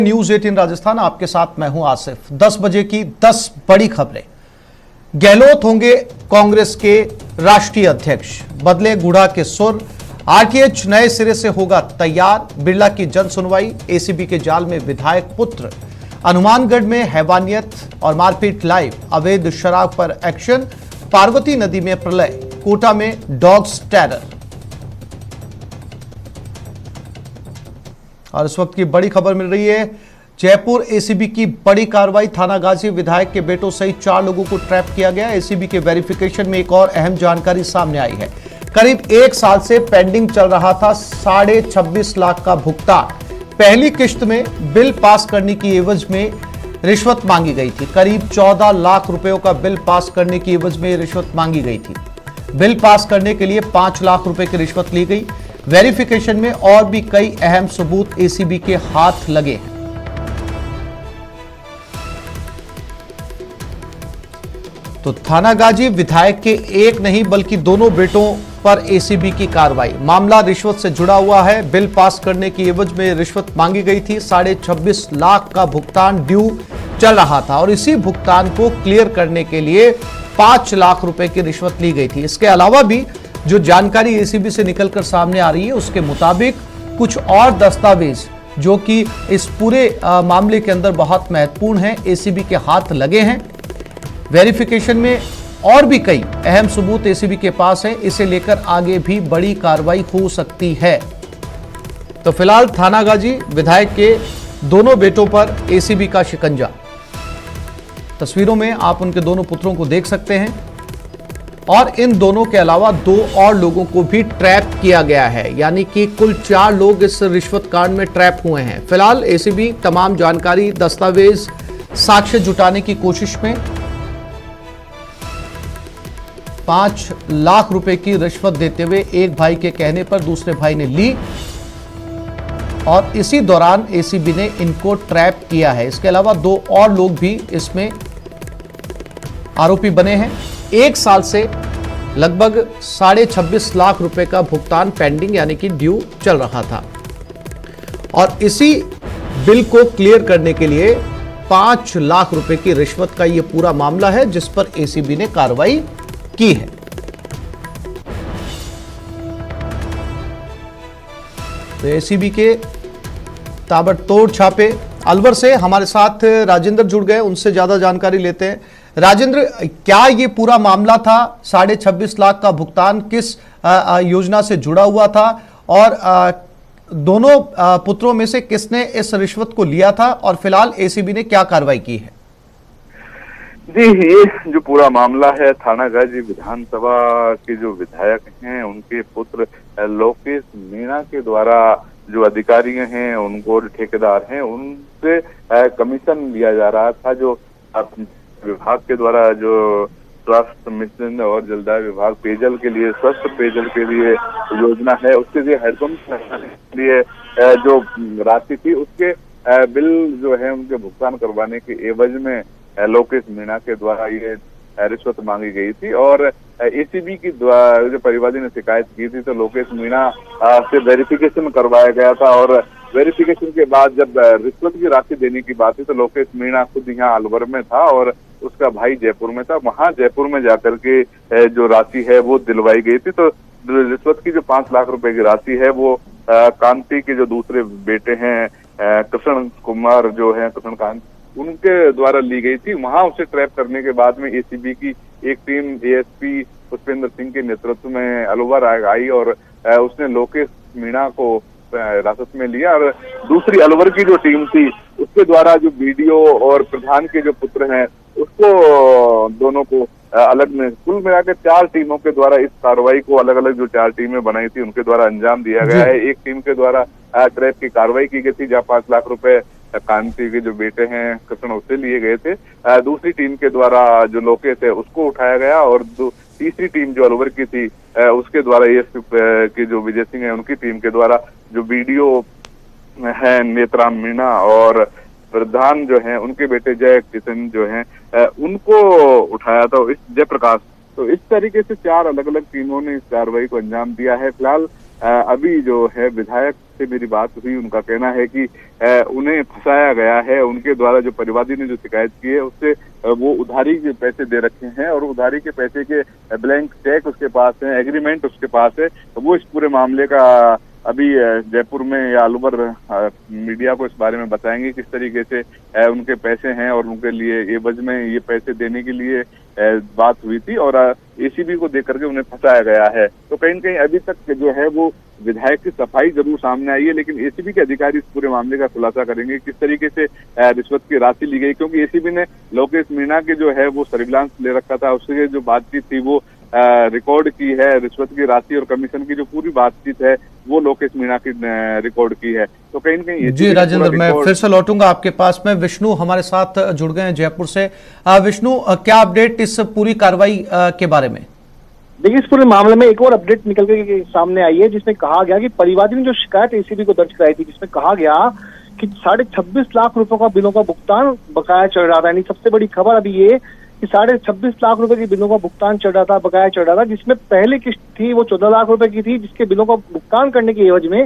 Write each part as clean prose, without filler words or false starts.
News 18 Rajasthan, आपके साथ मैं हूं आसिफ। 10 बजे की 10 बड़ी खबरें। गहलोत होंगे कांग्रेस के राष्ट्रीय अध्यक्ष, बदले गुढ़ा के सुर। आरटीएच नए सिरे से होगा तैयार। बिरला की जन सुनवाई। एसीबी के जाल में विधायक पुत्र। हनुमानगढ़ में हैवानियत और मारपीट लाइव। अवैध शराब पर एक्शन। पार्वती नदी में प्रलय। कोटा में डॉग्स टेरर। और इस वक्त की बड़ी खबर मिल रही है, जयपुर एसीबी की बड़ी कार्रवाई। थानागाजी विधायक के बेटों सहित 4 लोगों को ट्रैप किया गया। एसीबी के वेरिफिकेशन में एक और अहम जानकारी सामने आई है। करीब 1 साल से पेंडिंग चल रहा था 26.5 लाख का भुगतान। पहली किश्त में बिल पास करने की एवज में रिश्वत मांगी गई थी। करीब 14 लाख रुपयों का बिल पास करने की एवज में रिश्वत मांगी गई थी। बिल पास करने के लिए 5 लाख रुपए की रिश्वत ली गई। वेरिफिकेशन में और भी कई अहम सबूत एसीबी के हाथ लगे हैं। तो थानागाजी विधायक के एक नहीं बल्कि दोनों बेटों पर एसीबी की कार्रवाई। मामला रिश्वत से जुड़ा हुआ है। बिल पास करने की एवज में रिश्वत मांगी गई थी। 26.5 लाख का भुगतान ड्यू चल रहा था और इसी भुगतान को क्लियर करने के लिए 5 लाख रुपए की रिश्वत ली गई थी। इसके अलावा भी जो जानकारी एसीबी से निकलकर सामने आ रही है, उसके मुताबिक कुछ और दस्तावेज जो कि इस पूरे मामले के अंदर बहुत महत्वपूर्ण हैं, एसीबी के हाथ लगे हैं। वेरिफिकेशन में और भी कई अहम सबूत एसीबी के पास है। इसे लेकर आगे भी बड़ी कार्रवाई हो सकती है। तो फिलहाल थानागाजी विधायक के दोनों बेटों पर एसीबी का शिकंजा। तस्वीरों में आप उनके दोनों पुत्रों को देख सकते हैं और इन दोनों के अलावा 2 और लोगों को भी ट्रैप किया गया है, यानी कि कुल 4 लोग इस रिश्वत कांड में ट्रैप हुए हैं। फिलहाल एसीबी तमाम जानकारी, दस्तावेज, साक्ष्य जुटाने की कोशिश में 5 लाख रुपए की रिश्वत देते हुए एक भाई के कहने पर दूसरे भाई ने ली और इसी दौरान एसीबी ने इनको ट्रैप किया है। इसके अलावा 2 और लोग भी इसमें आरोपी बने हैं। 1 साल से लगभग 26.5 लाख रुपए का भुगतान पेंडिंग यानी कि ड्यू चल रहा था और इसी बिल को क्लियर करने के लिए 5 लाख रुपए की रिश्वत का यह पूरा मामला है जिस पर एसीबी ने कार्रवाई की है। तो एसीबी के ताबड़तोड़ छापे। अलवर से हमारे साथ राजेंद्र जुड़ गए, उनसे ज्यादा जानकारी लेते हैं। राजेंद्र, क्या ये पूरा मामला था? 26.5 लाख का भुगतान किस योजना से जुड़ा हुआ था और दोनों पुत्रों में से किसने इस रिश्वत को लिया था और फिलहाल एसीबी ने क्या कार्रवाई की है? जी, ये जो पूरा मामला है, थानागाजी विधानसभा के जो विधायक हैं उनके पुत्र लोकेश मीणा के द्वारा जो अधिकारी हैं, उनको ठेकेदार हैं, उनसे कमीशन लिया जा रहा था। जो विभाग के द्वारा जो स्वास्थ्य मिशन और जलदाय विभाग पेयजल के लिए, स्वस्थ पेयजल के लिए योजना है, उसके लिए हैंडपंप के लिए जो राशि थी उसके बिल जो है उनके भुगतान करवाने के एवज में लोकेश मीणा के द्वारा ये रिश्वत मांगी गई थी और एसीबी की द्वारा जो परिवादी ने शिकायत की थी तो लोकेश मीणा से वेरिफिकेशन करवाया गया था और वेरिफिकेशन के बाद जब रिश्वत की राशि देने की बात थी तो लोकेश मीणा खुद यहाँ अलवर में था और उसका भाई जयपुर में था। वहां जयपुर में जाकर के जो राशि है वो दिलवाई गई थी। तो रिश्वत की जो 5 लाख रुपए की राशि है वो कांति के जो दूसरे बेटे हैं कृष्ण कुमार जो है, कृष्ण कांत, उनके द्वारा ली गई थी। वहां उसे ट्रैप करने के बाद में एसीबी की एक टीम एएसपी पुष्पेंद्र सिंह के नेतृत्व में अलवर आई और उसने लोकेश मीणा को हिरासत में लिया और दूसरी अलवर की जो टीम थी उसके द्वारा जो बीडीओ और प्रधान के जो पुत्र हैं उसको दोनों को अलग में, कुल मिलाकर 4 टीमों के द्वारा इस कार्रवाई को, अलग अलग जो 4 टीमें बनाई थी उनके द्वारा अंजाम दिया गया है। एक टीम के द्वारा ट्रैप की कार्रवाई की गई थी जहाँ 5 लाख रुपए कांति के जो बेटे हैं कृष्ण उससे लिए गए थे। दूसरी टीम के द्वारा जो लोकेश है उसको उठाया गया और तीसरी टीम जो अलवर की थी उसके द्वारा एएसपी की जो विजय सिंह है उनकी टीम के द्वारा जो बीडीओ है नेत्राम मीणा और प्रधान जो है उनके बेटे जय किशन जो हैं उनको उठाया था, इस जयप्रकाश। तो इस तरीके से 4 अलग अलग टीमों ने इस कार्रवाई को अंजाम दिया है। फिलहाल अभी जो है विधायक से मेरी बात हुई, उनका कहना है कि उन्हें फंसाया गया है। उनके द्वारा जो परिवादी ने जो शिकायत की है उससे वो उधारी के पैसे दे रखे हैं और उधारी के पैसे के ब्लैंक चेक उसके पास है, एग्रीमेंट उसके पास है। तो वो इस पूरे मामले का अभी जयपुर में या अलवर मीडिया को इस बारे में बताएंगे किस तरीके से उनके पैसे हैं और उनके लिए एवज में ये पैसे देने के लिए बात हुई थी और एसीबी को देकर के उन्हें फंसाया गया है। तो कहीं न कहीं अभी तक जो है वो विधायक की सफाई जरूर सामने आई है, लेकिन एसीबी के अधिकारी इस पूरे मामले का खुलासा करेंगे किस तरीके से रिश्वत की राशि ली गई, क्योंकि एसीबी ने लोकेश मीणा के जो है वो सर्विलांस ले रखा था, उससे जो बातचीत थी वो रिकॉर्ड की है। रिश्वत की राशि और कमीशन की जो पूरी बातचीत है वो लोकेश मीणा की रिकॉर्ड की है। तो कहीं न कहीं जी राजेंद्र, मैं फिर से लौटूंगा आपके पास में। विष्णु हमारे साथ जुड़ गए हैं जयपुर से। विष्णु, क्या अपडेट इस पूरी कार्रवाई के बारे में? देखिए, इस पूरे मामले में एक और अपडेट निकल के सामने आई है जिसमें कहा गया कि परिवादी ने जो शिकायत एसीबी को दर्ज कराई थी, जिसमें कहा गया कि 26.5 लाख रुपए का बिलों का भुगतान बकाया चल रहा था। यानी सबसे बड़ी खबर अभी ये कि 26.5 लाख रुपए के बिलों का भुगतान चल रहा था, बकाया चल रहा था, जिसमें पहली किस्त थी वो 14 लाख रुपए की थी, जिसके बिलों का भुगतान करने की एवज में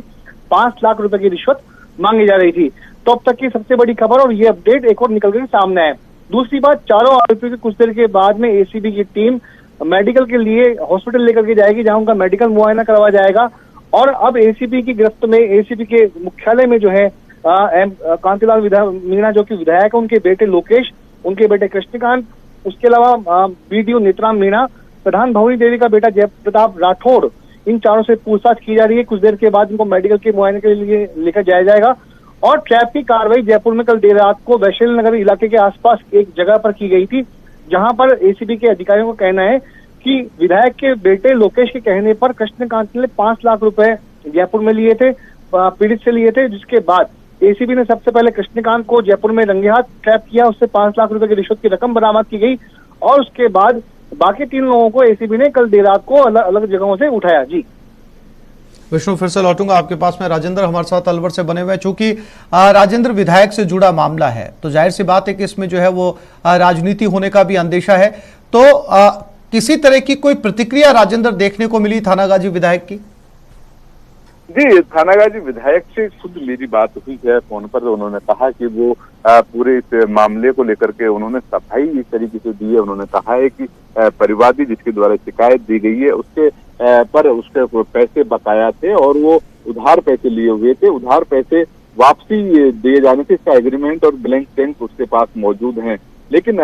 5 लाख रुपए की रिश्वत मांगी जा रही थी। तो अब तक की सबसे बड़ी खबर और ये अपडेट एक और निकल के सामने है। दूसरी बात, चारों आरोपियों के कुछ देर के बाद में एसीबी की टीम मेडिकल के लिए हॉस्पिटल लेकर के जाएगी, जहां उनका मेडिकल मुआयना करवाया जाएगा। और अब एसीबी की गिरफ्त में एसीबी के मुख्यालय में जो है कांतिलाल मीणा जो कि विधायक है, उनके बेटे लोकेश, उनके बेटे कृष्णकांत, उसके अलावा बीडीओ नेत्राम मीणा, प्रधान भवनी देवी का बेटा जय प्रताप राठौड़, इन चारों से पूछताछ की जा रही है। कुछ देर के बाद इनको मेडिकल के मुआयने के लिए लेकर जाया जाएगा। और ट्रैप की कार्रवाई जयपुर में कल देर रात को वैशाली नगर इलाके के आसपास एक जगह पर की गई थी, जहां पर एसीबी के अधिकारियों का कहना है कि विधायक के बेटे लोकेश के कहने पर कृष्णकांत ने 5 लाख रुपए जयपुर में लिए थे, पीड़ित से लिए थे, जिसके बाद एसीबी ने सबसे पहले कृष्णकांत को जयपुर में रंगे हाथ ट्रैप किया, उससे 5 लाख रुपए की रिश्वत की रकम बरामद की गई और उसके बाद बाकी 3 लोगों को एसीबी ने कल देर रात को अलग अलग जगहों से उठाया। जी विष्णु, फिर से लौटूंगा आपके पास में। राजेंद्र हमारे साथ अलवर से बने हुए हैं। चूंकि राजेंद्र विधायक से जुड़ा मामला है तो जाहिर सी बात है कि इसमें जो है वो राजनीति होने का भी अंदेशा है। तो किसी तरह की कोई प्रतिक्रिया राजेंद्र देखने को मिली थानागाजी विधायक की? जी, थानागाजी विधायक से खुद मेरी बात हुई है फोन पर। उन्होंने कहा कि वो पूरे इस मामले को लेकर के उन्होंने सफाई इस तरीके से दी है। उन्होंने कहा है कि परिवादी जिसके द्वारा शिकायत दी गई है उसके पर उसके पैसे बकाया थे और वो उधार पैसे लिए हुए थे। उधार पैसे वापसी दिए जाने से इसका एग्रीमेंट और ब्लैंक चेक उसके पास मौजूद हैं। लेकिन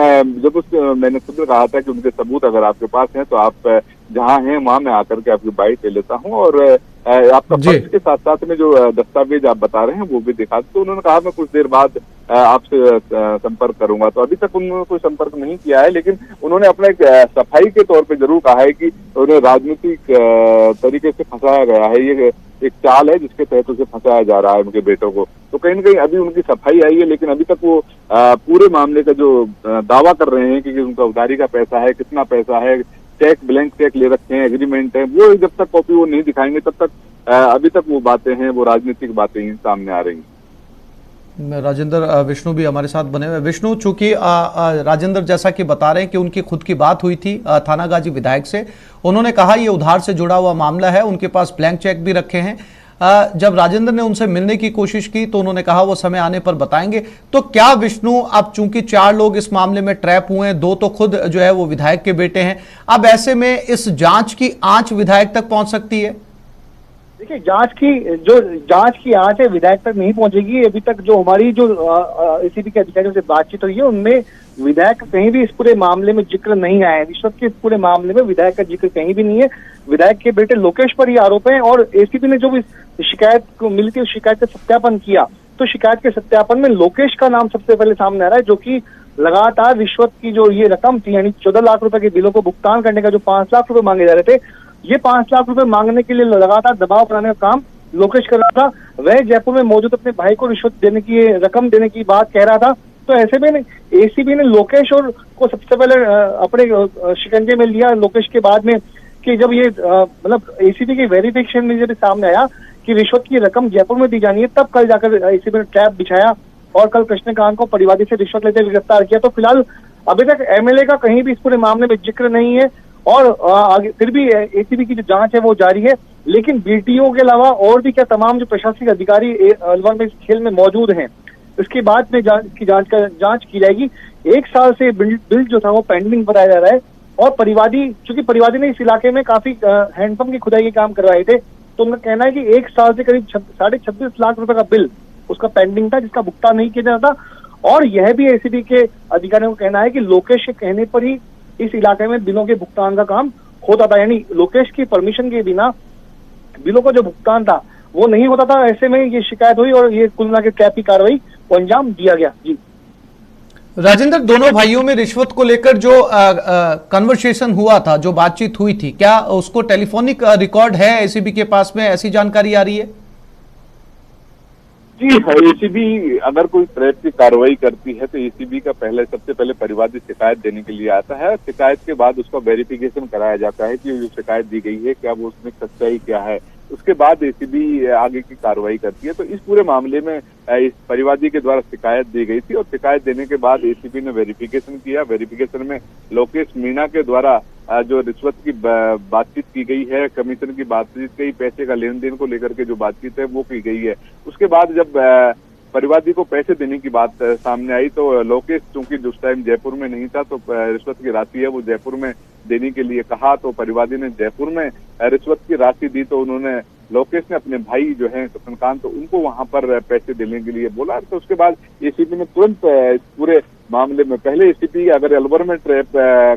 जब मैंने खुद कहा था कि उनके सबूत अगर आपके पास हैं तो आप जहां हैं वहां मैं आकर के आपकी बाइट ले लेता हूं और आपका फर्ज के साथ साथ में जो दस्तावेज आप बता रहे हैं वो भी दिखा। तो उन्होंने कहा मैं कुछ देर बाद आपसे संपर्क करूंगा। तो अभी तक उन्होंने कोई संपर्क नहीं किया है, लेकिन उन्होंने अपना एक सफाई के तौर पे जरूर कहा है कि उन्हें राजनीतिक तरीके से फंसाया गया है। ये एक चाल है जिसके तहत उसे फंसाया जा रहा है उनके बेटों को। तो कहीं न कहीं अभी उनकी सफाई आई है, लेकिन अभी तक वो पूरे मामले का जो दावा कर रहे हैं कि उनका उधारी का पैसा है, कितना पैसा है, चेक ब्लैंक चेक ले रखे हैं, एग्रीमेंट है, वो जब तक कॉपी वो नहीं दिखाएंगे तब तक अभी तक वो बातें हैं, वो राजनीतिक बातें ही सामने आ रही हैं। राजेंद्र, विष्णु भी हमारे साथ बने हुए। विष्णु, चूंकि राजेंद्र जैसा कि बता रहे हैं कि उनकी खुद की बात हुई थी थानागाजी विधायक से, उन्होंने कहा ये उधार से जुड़ा हुआ मामला है, उनके पास ब्लैंक चेक भी रखे हैं। जब राजेंद्र ने उनसे मिलने की कोशिश की तो उन्होंने कहा वो समय आने पर बताएंगे। तो क्या विष्णु, अब चूंकि 4 लोग इस मामले में ट्रैप हुए हैं, 2 तो खुद जो है वो विधायक के बेटे हैं, अब ऐसे में इस जांच की आंच विधायक तक पहुंच सकती है? देखिए, जांच की आंच है विधायक तक नहीं पहुंचेगी। अभी तक जो हमारी जो एसीबी के अधिकारियों से बातचीत हुई है उनमें विधायक का कहीं भी इस पूरे मामले में जिक्र नहीं आया है। रिश्वत के इस पूरे मामले में विधायक का जिक्र कहीं भी नहीं है। विधायक के बेटे लोकेश पर ये आरोप है और एसीबी ने जो भी शिकायत को मिली थी उस शिकायत का सत्यापन किया तो शिकायत के सत्यापन में लोकेश का नाम सबसे पहले सामने आ रहा है, जो कि लगातार रिश्वत की जो ये रकम थी, यानी 14 लाख रुपए के बिलों को भुगतान करने का जो 5 लाख रुपए मांगे जा रहे थे, ये 5 लाख रुपए मांगने के लिए लगातार दबाव बनाने का काम लोकेश कर रहा था। वह जयपुर में मौजूद अपने भाई को रिश्वत देने की, रकम देने की बात कह रहा था। तो ऐसे में एसीबी ने लोकेश और को सबसे पहले अपने शिकंजे में लिया। लोकेश के बाद में कि जब ये मतलब एसीबी की वेरिफिकेशन में जब सामने आया कि रिश्वत की रकम जयपुर में दी जानी है, तब कल जाकर एसीबी ने ट्रैप बिछाया और कल कृष्णकांत को परिवादी से रिश्वत लेते हुए गिरफ्तार किया। तो फिलहाल अभी तक एमएलए का कहीं भी इस पूरे मामले में जिक्र नहीं है और आगे फिर भी एसीबी की जो जांच है वो जारी है लेकिन बीटीओ के अलावा और भी क्या तमाम जो प्रशासनिक अधिकारी अलवर में इस खेल में मौजूद हैं, इसके बाद में जांच की जाएगी। 1 साल से बिल जो था वो पेंडिंग बताया जा रहा है, और परिवादी, चूंकि परिवादी ने इस इलाके में काफी हैंडपंप की खुदाई के काम करवाए थे, तो उनका कहना है कि 1 साल से करीब 26.5 लाख रुपए का बिल उसका पेंडिंग था, जिसका भुगतान नहीं किया जाता। और यह भी एसीबी के अधिकारियों का कहना है कि लोकेश के कहने पर ही इस इलाके में बिलों के भुगतान का काम होता था, यानी लोकेश की परमिशन के बिना बिलों का जो भुगतान था वो नहीं होता था। ऐसे में ये शिकायत हुई और ये कुल मिला के ट्रैप की कार्रवाई को अंजाम दिया गया। जी राजेंद्र, दोनों भाइयों में रिश्वत को लेकर जो कन्वर्सेशन हुआ था, जो बातचीत हुई थी, क्या उसको टेलीफोनिक रिकॉर्ड है एसीबी के पास में, ऐसी जानकारी आ रही है? जी, एसीबी अगर कोई ट्रैप की कार्रवाई करती है तो एसीबी का सबसे पहले परिवादी शिकायत देने के लिए आता है। शिकायत के बाद उसका वेरिफिकेशन कराया जाता है कि जो शिकायत दी गई है क्या वो उसमें सच्चाई क्या है, उसके बाद एसीबी आगे की कार्रवाई करती है। तो इस पूरे मामले में इस परिवादी के द्वारा शिकायत दी गई थी और शिकायत देने के बाद एसीबी ने वेरिफिकेशन किया। वेरिफिकेशन में लोकेश मीणा के द्वारा जो रिश्वत की बातचीत की गई है, कमीशन की बातचीत की, पैसे का लेन देन को लेकर के जो बातचीत है वो की गई है। उसके बाद जब परिवादी को पैसे देने की बात सामने आई तो लोकेश चूंकि उस टाइम जयपुर में नहीं था, तो रिश्वत की राशि है वो जयपुर में देने के लिए कहा, तो परिवादी ने जयपुर में रिश्वत की राशि दी। तो उन्होंने लोकेश ने अपने भाई जो है कृष्णकांत, तो उनको वहां पर पैसे देने के लिए बोला। तो उसके बाद एसीपी ने तुरंत पूरे मामले में, पहले एसीपी अगर अलवर में ट्रैप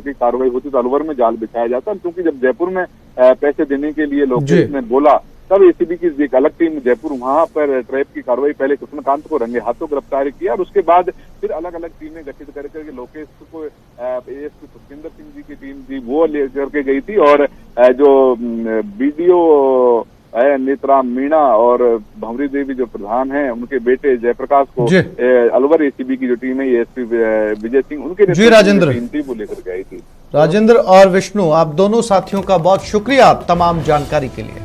की कार्रवाई होती तो अलवर में जाल बिछाया जाता, क्योंकि जब जयपुर में पैसे देने के लिए लोकेश ने बोला तब एसीबी की एक अलग टीम जयपुर वहां पर ट्रैप की कार्रवाई, पहले कृष्णकांत को रंगे हाथों गिरफ्तार किया और उसके बाद फिर अलग अलग टीमें गठित करके लोकेश को एएसपी पुष्पिंदर सिंह जी की टीम थी वो लेकर के गई थी, और जो बीडीओ है नेत्राम मीणा और भंवरी देवी जो प्रधान हैं उनके बेटे जयप्रकाश को अलवर एसीबी की जो टीम है एएसपी विजय सिंह उनके राजेंद्र टीम थी वो लेकर के आई थी। राजेंद्र और विष्णु, आप दोनों साथियों का बहुत शुक्रिया तमाम जानकारी के लिए।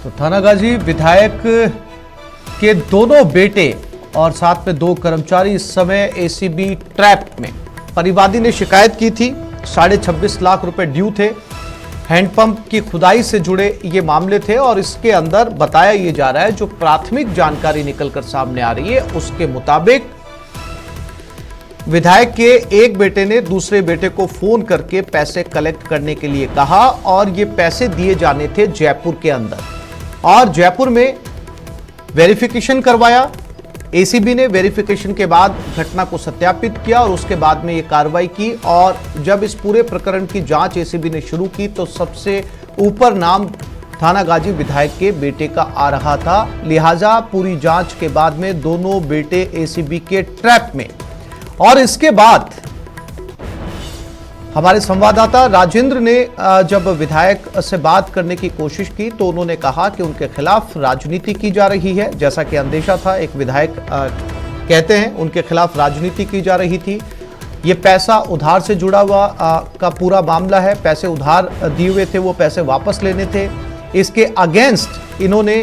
तो थानागाजी विधायक के दोनों बेटे और साथ में 2 कर्मचारी इस समय एसीबी ट्रैप में। परिवादी ने शिकायत की थी, 26.5 लाख रुपए ड्यू थे, हैंडपंप की खुदाई से जुड़े ये मामले थे और इसके अंदर बताया ये जा रहा है, जो प्राथमिक जानकारी निकलकर सामने आ रही है उसके मुताबिक विधायक के एक बेटे ने दूसरे बेटे को फोन करके पैसे कलेक्ट करने के लिए कहा और ये पैसे दिए जाने थे जयपुर के अंदर, और जयपुर में वेरिफिकेशन करवाया। एसीबी ने वेरिफिकेशन के बाद घटना को सत्यापित किया और उसके बाद में ये कार्रवाई की। और जब इस पूरे प्रकरण की जांच एसीबी ने शुरू की तो सबसे ऊपर नाम थानागाजी विधायक के बेटे का आ रहा था। लिहाजा पूरी जांच के बाद में दोनों बेटे एसीबी के ट्रैप में। और इसके बाद हमारे संवाददाता राजेंद्र ने जब विधायक से बात करने की कोशिश की तो उन्होंने कहा कि उनके खिलाफ राजनीति की जा रही है। जैसा कि अंदेशा था, एक विधायक कहते हैं उनके खिलाफ राजनीति की जा रही थी। ये पैसा उधार से जुड़ा हुआ का पूरा मामला है। पैसे उधार दिए हुए थे, वो पैसे वापस लेने थे। इसके अगेंस्ट इन्होंने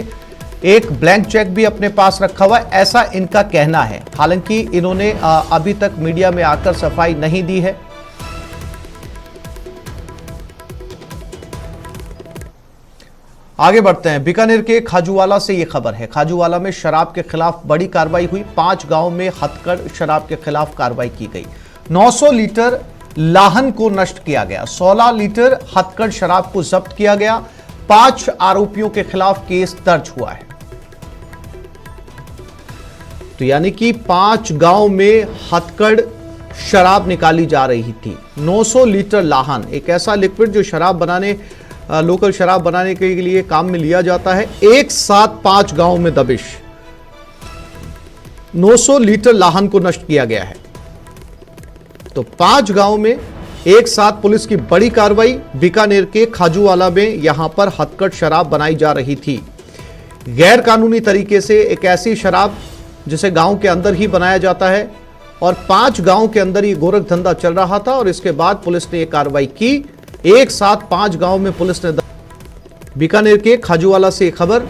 एक ब्लैंक चेक भी अपने पास रखा हुआ है, ऐसा इनका कहना है। हालांकि इन्होंने अभी तक मीडिया में आकर सफाई नहीं दी है। आगे बढ़ते हैं। बीकानेर के खाजूवाला से यह खबर है। खाजूवाला में शराब के खिलाफ बड़ी कार्रवाई हुई। 5 गांव में हथकड़ शराब के खिलाफ कार्रवाई की गई। 900 लीटर लाहन को नष्ट किया गया। 16 लीटर हथकड़ शराब को जब्त किया गया। 5 आरोपियों के खिलाफ केस दर्ज हुआ है। तो यानी कि 5 गांव में हथकड़ शराब निकाली जा रही थी। 900 लीटर लाहन, एक ऐसा लिक्विड जो शराब बनाने, लोकल शराब बनाने के लिए काम में लिया जाता है। एक साथ 5 गांव में दबिश। 900 लीटर लाहन को नष्ट किया गया है। तो 5 गांव में एक साथ पुलिस की बड़ी कार्रवाई। बीकानेर के खाजूवाला में यहां पर हथकड़ शराब बनाई जा रही थी। गैर कानूनी तरीके से एक ऐसी शराब जिसे गांव के अंदर ही बनाया जाता है, और 5 गांव के अंदर ये गोरख धंधा चल रहा था। और इसके बाद पुलिस ने यह कार्रवाई की। एक साथ 5 गांव में पुलिस ने बीकानेर के खाजूवाला से खबर,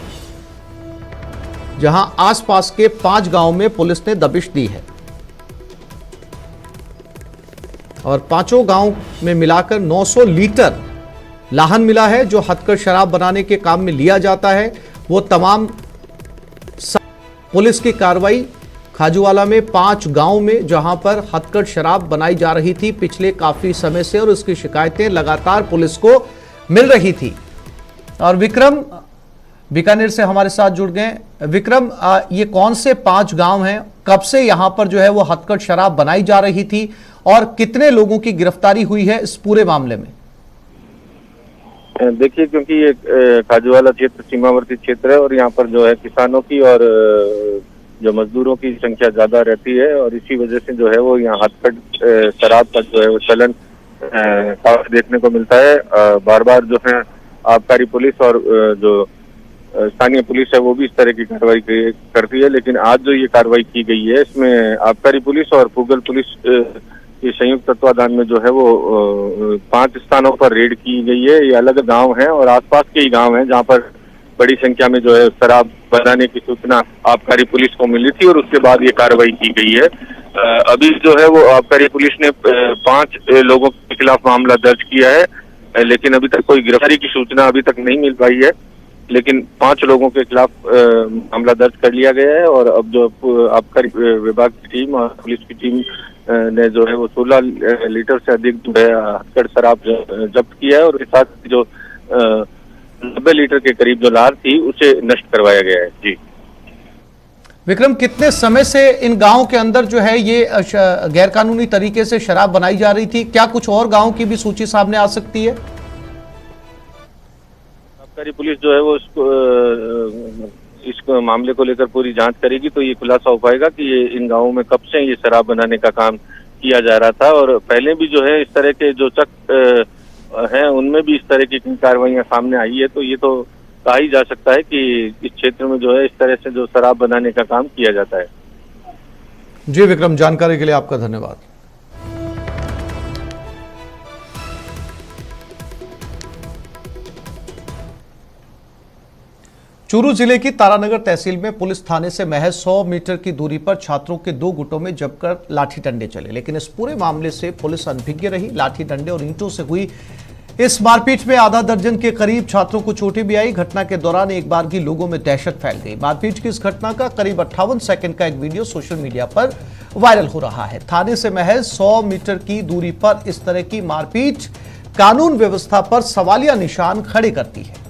जहां आसपास के 5 गांव में पुलिस ने दबिश दी है और 5 गांव में मिलाकर 900 लीटर लाहन मिला है जो हथकढ़ शराब बनाने के काम में लिया जाता है। वो तमाम पुलिस की कार्रवाई खाजूवाला में 5 गांव में जहां पर हथकढ़ शराब बनाई जा रही थी पिछले काफी समय से और उसकी शिकायतें लगातार पुलिस को मिल रही थी। और विक्रम बीकानेर से हमारे साथ जुड़ गए। विक्रम, ये कौन से 5 गांव हैं, कब से यहां पर जो है वो हथकढ़ शराब बनाई जा रही थी और कितने लोगों की गिरफ्तारी हुई है इस पूरे मामले में? देखिए, क्योंकि ये खाजूवाला क्षेत्र सीमावर्ती क्षेत्र है और यहाँ पर जो है किसानों की और जो मजदूरों की संख्या ज्यादा रहती है और इसी वजह से जो है वो यहाँ हथकढ़ शराब का जो है वो चलन देखने को मिलता है। बार बार जो है आबकारी पुलिस और जो स्थानीय पुलिस है वो भी इस तरह की कार्रवाई करती है, लेकिन आज जो ये कार्रवाई की गई है इसमें आबकारी पुलिस और पूगल पुलिस के संयुक्त तत्वाधान में जो है वो 5 स्थानों पर रेड की गई है। ये अलग गांव हैं और आसपास के ही गांव हैं जहां पर बड़ी संख्या में जो है शराब बनाने की सूचना आबकारी पुलिस को मिली थी और उसके बाद ये कार्रवाई की गई है। अभी जो है वो आबकारी पुलिस ने 5 लोगों के खिलाफ मामला दर्ज किया है, लेकिन अभी तक कोई गिरफ्तारी की सूचना अभी तक नहीं मिल पाई है, लेकिन 5 लोगों के खिलाफ मामला दर्ज कर लिया गया है। और अब जो आबकारी विभाग की टीम और पुलिस की टीम ने जो है वो 16 लीटर से अधिक जो है हथकढ़ शराब जब्त किया है और इसके साथ जो 90 लीटर के करीब जो लार थी उसे नष्ट करवाया गया है। जी विक्रम, कितने समय से इन गांवों के अंदर जो है ये गैरकानूनी तरीके से शराब बनाई जा रही थी? क्या कुछ और गांवों की भी सूची सामने आ सकती है? आबकारी पुलिस जो है वो इस मामले को लेकर पूरी जांच करेगी तो ये खुलासा हो पाएगा कि ये इन गांवों में कब से ये शराब बनाने का काम किया जा रहा था और पहले भी जो है इस तरह के जो चक हैं उनमें भी इस तरह की कार्रवाइयां सामने आई है। तो ये तो कहा ही जा सकता है कि इस क्षेत्र में जो है इस तरह से जो शराब बनाने का काम किया जाता है। जी विक्रम, जानकारी के लिए आपका धन्यवाद। चूरू जिले की तारानगर तहसील में पुलिस थाने से महज 100 मीटर की दूरी पर छात्रों के 2 गुटों में जमकर लाठी डंडे चले, लेकिन इस पूरे मामले से पुलिस अनभिज्ञ रही। लाठी डंडे और ईंटों से हुई इस मारपीट में आधा दर्जन के करीब छात्रों को चोटें भी आई। घटना के दौरान एक बार की लोगों में दहशत फैल गई। मारपीट की इस घटना का करीब 58 सेकंड का एक वीडियो सोशल मीडिया पर वायरल हो रहा है। थाने से महज 100 मीटर की दूरी पर इस तरह की मारपीट कानून व्यवस्था पर सवालिया निशान खड़े करती है।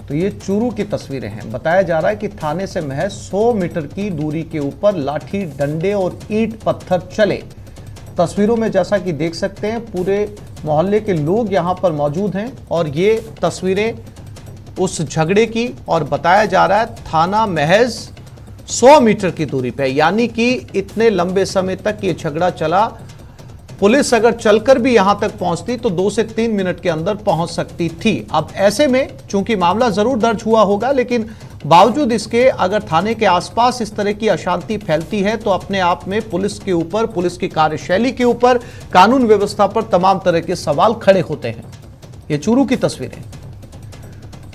तो ये चूरू की तस्वीरें हैं। बताया जा रहा है कि थाने से महज 100 मीटर की दूरी के ऊपर लाठी डंडे और ईंट पत्थर चले। तस्वीरों में जैसा कि देख सकते हैं पूरे मोहल्ले के लोग यहां पर मौजूद हैं और ये तस्वीरें उस झगड़े की, और बताया जा रहा है थाना महज 100 मीटर की दूरी पे, यानी कि इतने लंबे समय तक ये झगड़ा चला। पुलिस अगर चलकर भी यहां तक पहुंचती तो 2 से 3 मिनट के अंदर पहुंच सकती थी। अब ऐसे में चूंकि मामला जरूर दर्ज हुआ होगा, लेकिन बावजूद इसके अगर थाने के आसपास इस तरह की अशांति फैलती है तो अपने आप में पुलिस के ऊपर, पुलिस की कार्यशैली के ऊपर, कानून व्यवस्था पर तमाम तरह के सवाल खड़े होते हैं। ये चूरू की तस्वीरें।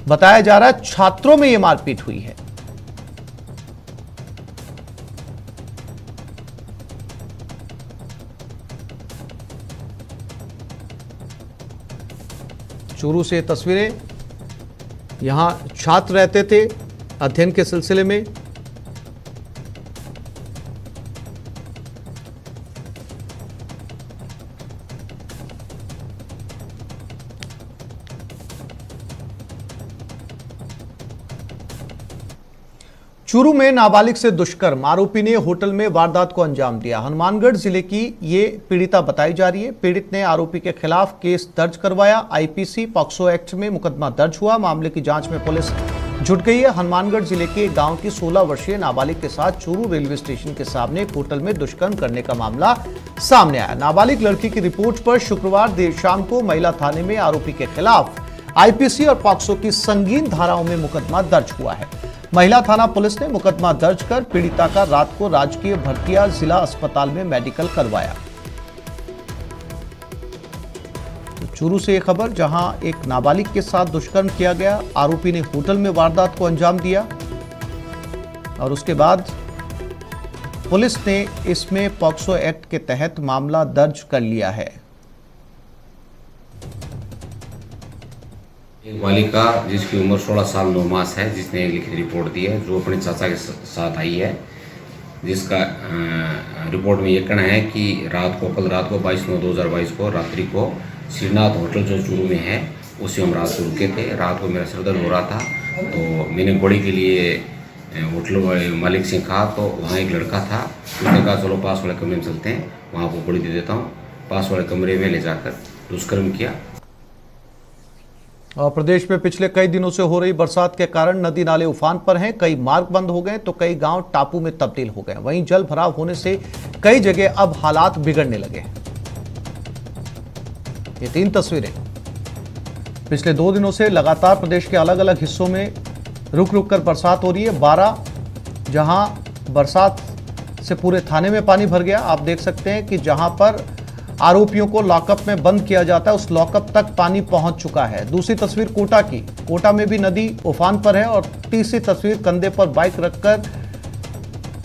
बताया जा रहा है छात्रों में यह मारपीट हुई है। चूरू से तस्वीरें। यहां छात्र रहते थे अध्ययन के सिलसिले में। चूरू में नाबालिग से दुष्कर्म, आरोपी ने होटल में वारदात को अंजाम दिया। हनुमानगढ़ जिले की ये पीड़िता बताई जा रही है। पीड़ित ने आरोपी के खिलाफ केस दर्ज करवाया। आईपीसी पॉक्सो एक्ट में मुकदमा दर्ज हुआ। मामले की जांच में पुलिस जुट गई है। हनुमानगढ़ जिले के गांव की 16 वर्षीय नाबालिग के साथ चूरू रेलवे स्टेशन के सामने एक होटल में दुष्कर्म करने का मामला सामने आया। नाबालिग लड़की की रिपोर्ट पर शुक्रवार देर शाम को महिला थाने में आरोपी के खिलाफ आईपीसी और पॉक्सो की संगीन धाराओं में मुकदमा दर्ज हुआ है। महिला थाना पुलिस ने मुकदमा दर्ज कर पीड़िता का रात को राजकीय भरतिया जिला अस्पताल में मेडिकल करवाया। चूरू से एक खबर, जहां एक नाबालिग के साथ दुष्कर्म किया गया। आरोपी ने होटल में वारदात को अंजाम दिया और उसके बाद पुलिस ने इसमें पॉक्सो एक्ट के तहत मामला दर्ज कर लिया है। एक बालिका जिसकी उम्र 16 साल 9 मास है, जिसने एक लिखित रिपोर्ट दी है, जो अपने चाचा के साथ आई है, जिसका रिपोर्ट में ये कहना है कि कल रात को 22/9/2022 को रात्रि को श्रीनाथ होटल जो चूरू में है, उसे हम रात को रुके थे। रात को मेरा सिर दर्द हो रहा था, तो मैंने गोली के लिए होटल वाले मालिक से कहा, तो वहाँ एक लड़का था, उसने कहा चलो पास वाले कमरे में चलते हैं, वहाँ को गोली दे देता हूँ। पास वाले कमरे में ले जाकर दुष्कर्म किया। और प्रदेश में पिछले कई दिनों से हो रही बरसात के कारण नदी नाले उफान पर हैं। कई मार्ग बंद हो गए तो कई गांव टापू में तब्दील हो गए। वहीं जल भराव होने से कई जगह अब हालात बिगड़ने लगे हैं। ये 3 तस्वीरें पिछले 2 दिनों से लगातार प्रदेश के अलग अलग हिस्सों में रुक रुक कर बरसात हो रही है। 12 जहां बरसात से पूरे थाने में पानी भर गया। आप देख सकते हैं कि जहां पर आरोपियों को लॉकअप में बंद किया जाता है, उस लॉकअप तक पानी पहुंच चुका है। दूसरी तस्वीर कोटा की, कोटा में भी नदी उफान पर है। और तीसरी तस्वीर कंधे पर बाइक रखकर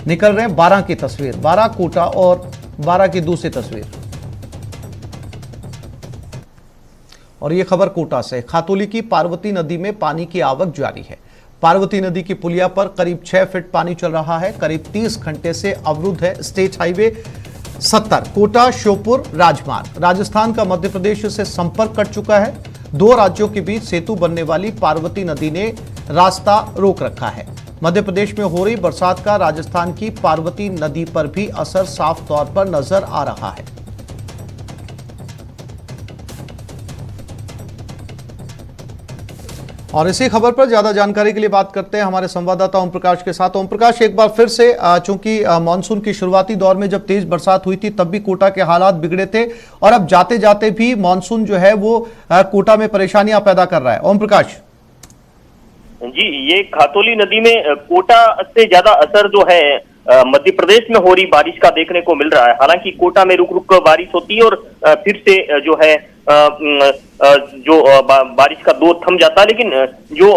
निकल रहे हैं 12 की तस्वीर, 12 कोटा और 12 की दूसरी तस्वीर। और ये खबर कोटा से, खातोली की पार्वती नदी में पानी की आवक जारी है। पार्वती नदी की पुलिया पर करीब 6 फीट पानी चल रहा है। करीब 30 घंटे से अवरुद्ध है स्टेट हाईवे 70 कोटा श्योपुर राजमार्ग। राजस्थान का मध्य प्रदेश से संपर्क कट चुका है। 2 राज्यों के बीच सेतु बनने वाली पार्वती नदी ने रास्ता रोक रखा है। मध्य प्रदेश में हो रही बरसात का राजस्थान की पार्वती नदी पर भी असर साफ तौर पर नजर आ रहा है। और इसी खबर पर ज्यादा जानकारी के लिए बात करते हैं हमारे संवाददाता ओम प्रकाश के साथ। ओम प्रकाश, एक बार फिर से चूंकि मानसून की शुरुआती दौर में जब तेज बरसात हुई थी तब भी कोटा के हालात बिगड़े थे और अब जाते जाते भी मानसून जो है वो कोटा में परेशानियां पैदा कर रहा है। ओम प्रकाश जी, ये खातोली नदी में कोटा से ज्यादा असर जो है मध्य प्रदेश में हो रही बारिश का देखने को मिल रहा है। हालांकि कोटा में रुक रुक कर बारिश होती है और फिर से जो है बारिश का दौर थम जाता है, लेकिन जो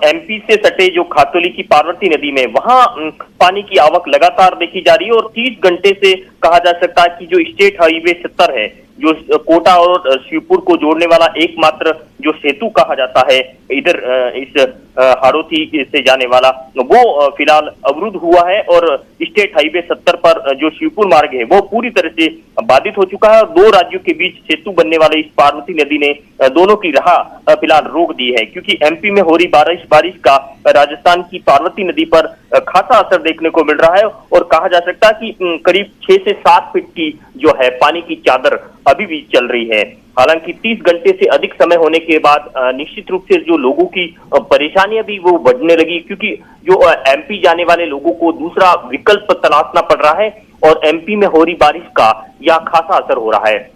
एमपी से सटे जो खातोली की पार्वती नदी में वहां पानी की आवक लगातार देखी जा रही है। और 30 घंटे से कहा जा सकता है कि जो स्टेट हाईवे 70 है, जो कोटा और श्योपुर को जोड़ने वाला एकमात्र जो सेतु कहा जाता है इधर इस हाड़ौती से जाने वाला, वो फिलहाल अवरुद्ध हुआ है। और स्टेट हाईवे 70 पर जो श्योपुर मार्ग है वो पूरी तरह से बाधित हो चुका है। और 2 राज्यों के बीच सेतु बनने वाले इस पार्वती नदी ने दोनों की राह फिलहाल रोक दी है, क्योंकि एमपी में हो रही बारिश का राजस्थान की पार्वती नदी पर खासा असर देखने को मिल रहा है। और कहा जा सकता है कि करीब 6 से 7 फीट की जो है पानी की चादर अभी भी चल रही है। हालांकि 30 घंटे से अधिक समय होने के बाद निश्चित रूप से जो लोगों की परेशानियां भी वो बढ़ने लगी, क्योंकि जो एमपी जाने वाले लोगों को दूसरा विकल्प तलाशना पड़ रहा है और एमपी में हो रही बारिश का यह खासा असर हो रहा है।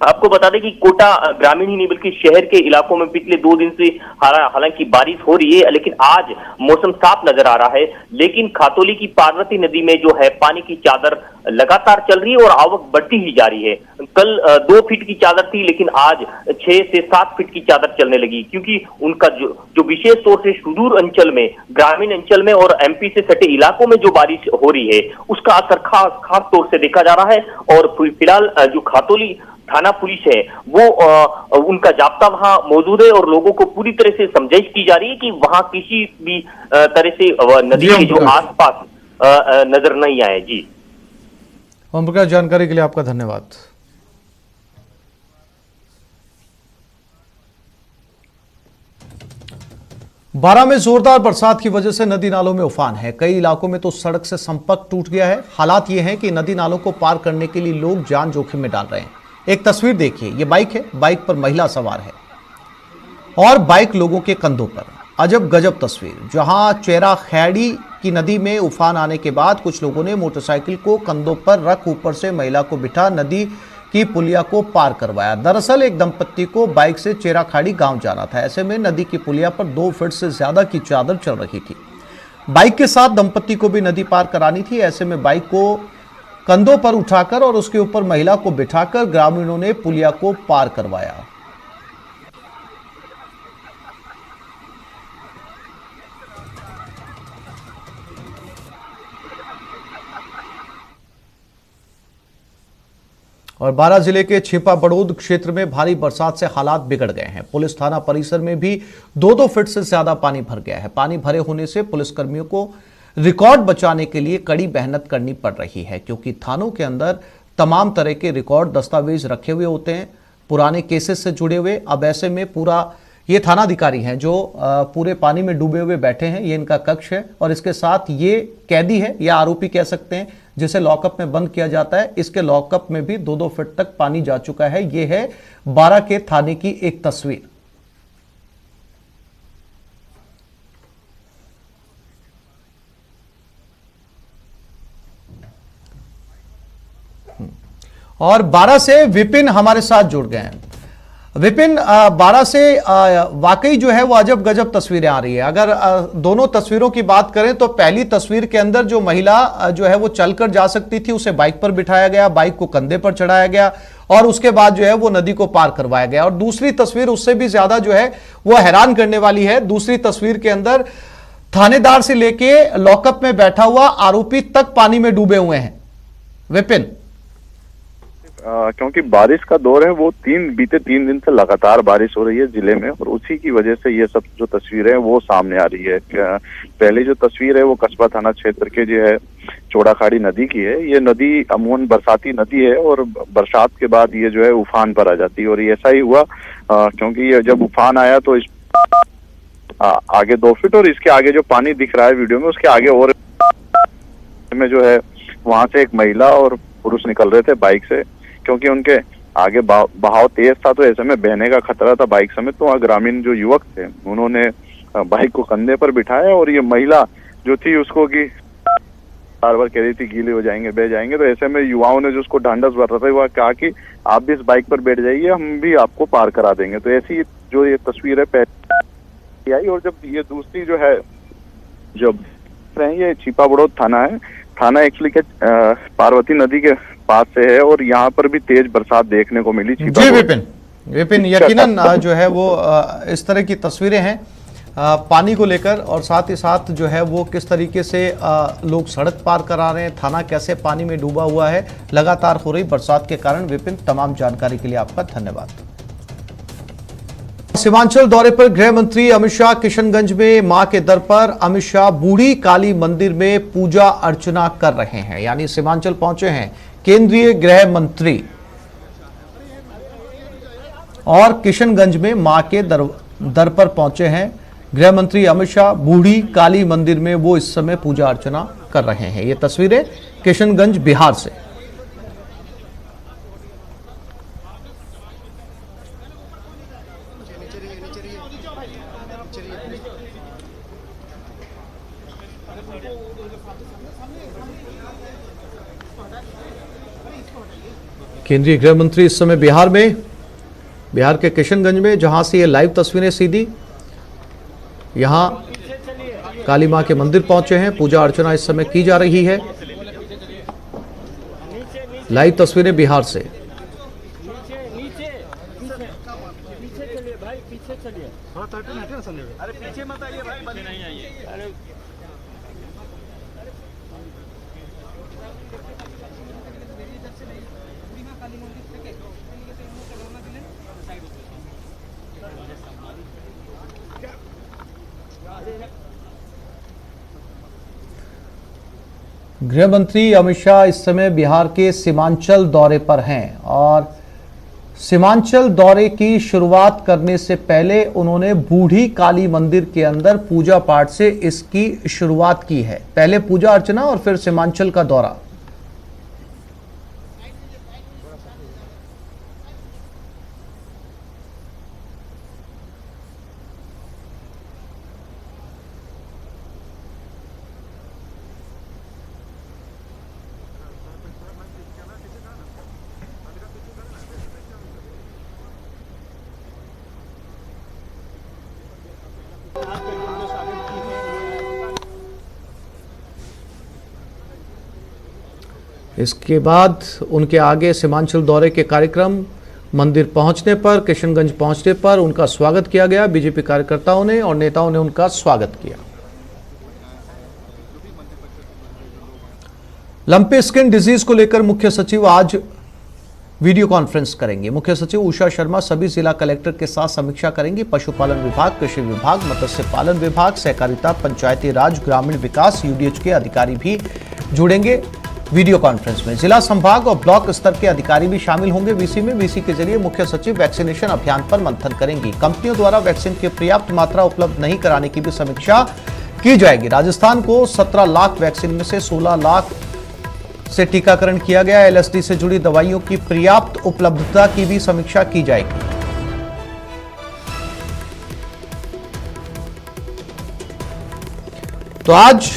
आपको बता दें कि कोटा ग्रामीण ही नहीं बल्कि शहर के इलाकों में पिछले 2 दिन से हालांकि बारिश हो रही है, लेकिन आज मौसम साफ नजर आ रहा है। लेकिन खातोली की पार्वती नदी में जो है पानी की चादर लगातार चल रही है और आवक बढ़ती ही जा रही है। कल 2 फीट की चादर थी, लेकिन आज 6 से 7 फीट की चादर चलने लगी, क्योंकि उनका जो विशेष तौर से सुदूर अंचल में, ग्रामीण अंचल में और एमपी से सटे इलाकों में जो बारिश हो रही है उसका असर खास तौर से देखा जा रहा है। और फिलहाल जो खातोली थाना पुलिस है वो उनका जाब्ता वहां मौजूद है और लोगों को पूरी तरह से समझाइश की जा रही है कि वहां किसी भी तरह से नदी के जो आसपास नजर नहीं आए। जी ओम प्रकाश, जानकारी के लिए आपका धन्यवाद। बारां में जोरदार बरसात की वजह से नदी नालों में उफान है। कई इलाकों में तो सड़क से संपर्क टूट गया है। हालात ये हैं कि नदी नालों को पार करने के लिए लोग जान जोखिम में डाल रहे हैं। एक तस्वीर देखिए, ये बाइक है, बाइक पर महिला सवार है और बाइक लोगों के कंधों पर। अजब गजब तस्वीर, जहां चेरा खैड़ी की नदी में उफान आने के बाद कुछ लोगों ने मोटरसाइकिल को कंधों पर रख ऊपर से महिला को बिठा नदी की पुलिया को पार करवाया। दरअसल एक दंपत्ति को बाइक से चेरा खाड़ी गांव जाना था। ऐसे में नदी की पुलिया पर 2 फीट से ज्यादा की चादर चल रही थी। बाइक के साथ दंपति को भी नदी पार करानी थी। ऐसे में बाइक को कंधों पर उठाकर और उसके ऊपर महिला को बिठाकर ग्रामीणों ने पुलिया को पार करवाया। और बारां जिले के छिपा बड़ौद क्षेत्र में भारी बरसात से हालात बिगड़ गए हैं। पुलिस थाना परिसर में भी 2-2 फीट से ज्यादा पानी भर गया है। पानी भरे होने से पुलिसकर्मियों को रिकॉर्ड बचाने के लिए कड़ी मेहनत करनी पड़ रही है, क्योंकि थानों के अंदर तमाम तरह के रिकॉर्ड दस्तावेज रखे हुए होते हैं, पुराने केसेस से जुड़े हुए। अब ऐसे में पूरा ये थानाधिकारी हैं जो पूरे पानी में डूबे हुए बैठे हैं। ये इनका कक्ष है और इसके साथ ये कैदी है या आरोपी कह सकते हैं, जिसे लॉकअप में बंद किया जाता है। इसके लॉकअप में भी 2-2 फीट तक पानी जा चुका है। ये है बारां के थाने की एक तस्वीर। और बारां से विपिन हमारे साथ जुड़ गए हैं। विपिन, बारां से वाकई जो है वो अजब गजब तस्वीरें आ रही है। अगर दोनों तस्वीरों की बात करें तो पहली तस्वीर के अंदर जो महिला जो है वो चलकर जा सकती थी, उसे बाइक पर बिठाया गया, बाइक को कंधे पर चढ़ाया गया और उसके बाद जो है वो नदी को पार करवाया गया। और दूसरी तस्वीर उससे भी ज्यादा जो है वो हैरान करने वाली है। दूसरी तस्वीर के अंदर थानेदार से लेके लॉकअप में बैठा हुआ आरोपी तक पानी में डूबे हुए हैं। विपिन, क्योंकि बारिश का दौर है, वो बीते 3 दिन से लगातार बारिश हो रही है जिले में, और उसी की वजह से ये सब जो तस्वीरें हैं वो सामने आ रही है। पहली जो तस्वीर है वो कस्बा थाना क्षेत्र के जो है चौड़ाखाड़ी नदी की है। ये नदी अमूमन बरसाती नदी है और बरसात के बाद ये जो है उफान पर आ जाती है, और ये ऐसा ही हुआ क्योंकि ये जब उफान आया तो इस आगे 2 फीट और इसके आगे जो पानी दिख रहा है वीडियो में, उसके आगे और में जो है वहां से एक महिला और पुरुष निकल रहे थे बाइक से। क्योंकि उनके आगे बहाव तेज था तो ऐसे में बहने का खतरा था बाइक समेत, तो वहाँ ग्रामीण जो युवक थे उन्होंने बाइक को कंधे पर बिठाया और ये महिला जो थी उसको कि बार बार कह रही थी गीले हो जाएंगे, बह जाएंगे। तो ऐसे में युवाओं ने जो उसको ढांढस बरसाते हुआ कहा कि आप भी इस बाइक पर बैठ जाइए, हम भी आपको पार करा देंगे। तो ऐसी जो ये तस्वीर है पहले आई। और जब ये दूसरी जो है जब ये छिपा बड़ौद थाना है, थाना एक्चुअली के पार्वती नदी के पास से है और यहाँ पर भी तेज बरसात देखने को मिली। जी विपिन, यकीनन जो है वो इस तरह की तस्वीरें हैं पानी को लेकर, और साथ ही साथ जो है वो किस तरीके से लोग सड़क पार करा रहे हैं, थाना कैसे पानी में डूबा हुआ है लगातार हो रही बरसात के कारण। विपिन, तमाम जानकारी के लिए आपका धन्यवाद। सीमांचल दौरे पर गृह मंत्री अमित शाह किशनगंज में मां के दर पर अमित शाह बूढ़ी काली मंदिर में पूजा अर्चना कर रहे हैं। यानी सीमांचल पहुंचे हैं केंद्रीय गृह मंत्री और किशनगंज में मां के दर पर पहुंचे हैं गृह मंत्री अमित शाह। बूढ़ी काली मंदिर में वो इस समय पूजा अर्चना कर रहे हैं। ये तस्वीरें किशनगंज बिहार से। केंद्रीय गृह मंत्री इस समय बिहार के किशनगंज में, जहां से ये लाइव तस्वीरें सीधी यहां काली मां के मंदिर पहुंचे हैं। पूजा अर्चना इस समय की जा रही है। लाइव तस्वीरें बिहार से। गृह मंत्री अमित शाह इस समय बिहार के सीमांचल दौरे पर हैं और सीमांचल दौरे की शुरुआत करने से पहले उन्होंने बूढ़ी काली मंदिर के अंदर पूजा पाठ से इसकी शुरुआत की है। पहले पूजा अर्चना और फिर सीमांचल का दौरा। इसके बाद उनके आगे सीमांचल दौरे के कार्यक्रम, मंदिर पहुंचने पर, किशनगंज पहुंचने पर उनका स्वागत किया गया। बीजेपी कार्यकर्ताओं ने और नेताओं ने उनका स्वागत किया। लंपी स्किन डिजीज को लेकर मुख्य सचिव आज वीडियो कॉन्फ्रेंस करेंगे। मुख्य सचिव उषा शर्मा सभी जिला कलेक्टर के साथ समीक्षा करेंगी। पशुपालन विभाग, कृषि विभाग, मत्स्य पालन विभाग, सहकारिता, पंचायती राज, ग्रामीण विकास, यूडीएच के अधिकारी भी जुड़ेंगे वीडियो कॉन्फ्रेंस में। जिला, संभाग और ब्लॉक स्तर के अधिकारी भी शामिल होंगे वीसी में। वीसी के जरिए मुख्य सचिव वैक्सीनेशन अभियान पर मंथन करेंगी। कंपनियों द्वारा वैक्सीन की पर्याप्त मात्रा उपलब्ध नहीं कराने की भी समीक्षा की जाएगी। राजस्थान को 17 लाख वैक्सीन में से 16 लाख से टीकाकरण किया गया। एलएसडी से जुड़ी दवाइयों की पर्याप्त उपलब्धता की भी समीक्षा की जाएगी। तो आज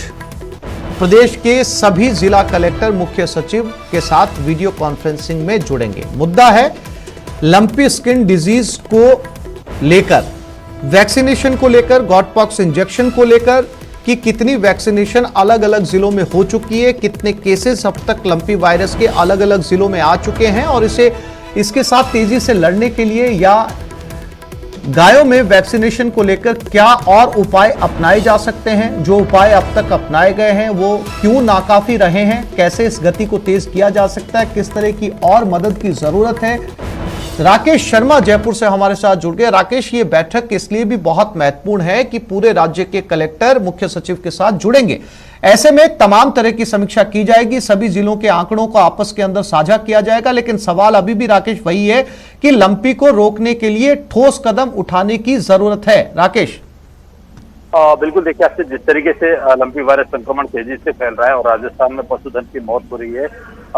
प्रदेश के सभी जिला कलेक्टर मुख्य सचिव के साथ वीडियो कॉन्फ्रेंसिंग में जुड़ेंगे। मुद्दा है लंपी स्किन डिजीज को लेकर, वैक्सीनेशन को लेकर, गॉटपॉक्स इंजेक्शन को लेकर कि कितनी वैक्सीनेशन अलग अलग जिलों में हो चुकी है, कितने केसेस अब तक लंपी वायरस के अलग अलग जिलों में आ चुके हैं और इसके साथ तेजी से लड़ने के लिए या गायों में वैक्सीनेशन को लेकर क्या और उपाय अपनाए जा सकते हैं, जो उपाय अब तक अपनाए गए हैं वो क्यों नाकाफी रहे हैं, कैसे इस गति को तेज किया जा सकता है, किस तरह की और मदद की जरूरत है। राकेश शर्मा जयपुर से हमारे साथ जुड़ गए। राकेश, ये बैठक इसलिए भी बहुत महत्वपूर्ण है कि पूरे राज्य के कलेक्टर मुख्य सचिव के साथ जुड़ेंगे। ऐसे में तमाम तरह की समीक्षा की जाएगी, सभी जिलों के आंकड़ों को आपस के अंदर साझा किया जाएगा। लेकिन सवाल अभी भी राकेश वही है कि लंपी को रोकने के लिए ठोस कदम उठाने की जरूरत है। राकेश, बिल्कुल, देखिए आपसे जिस तरीके से लंपी वायरस संक्रमण तेजी से फैल रहा है और राजस्थान में पशुधन की मौत हो रही है,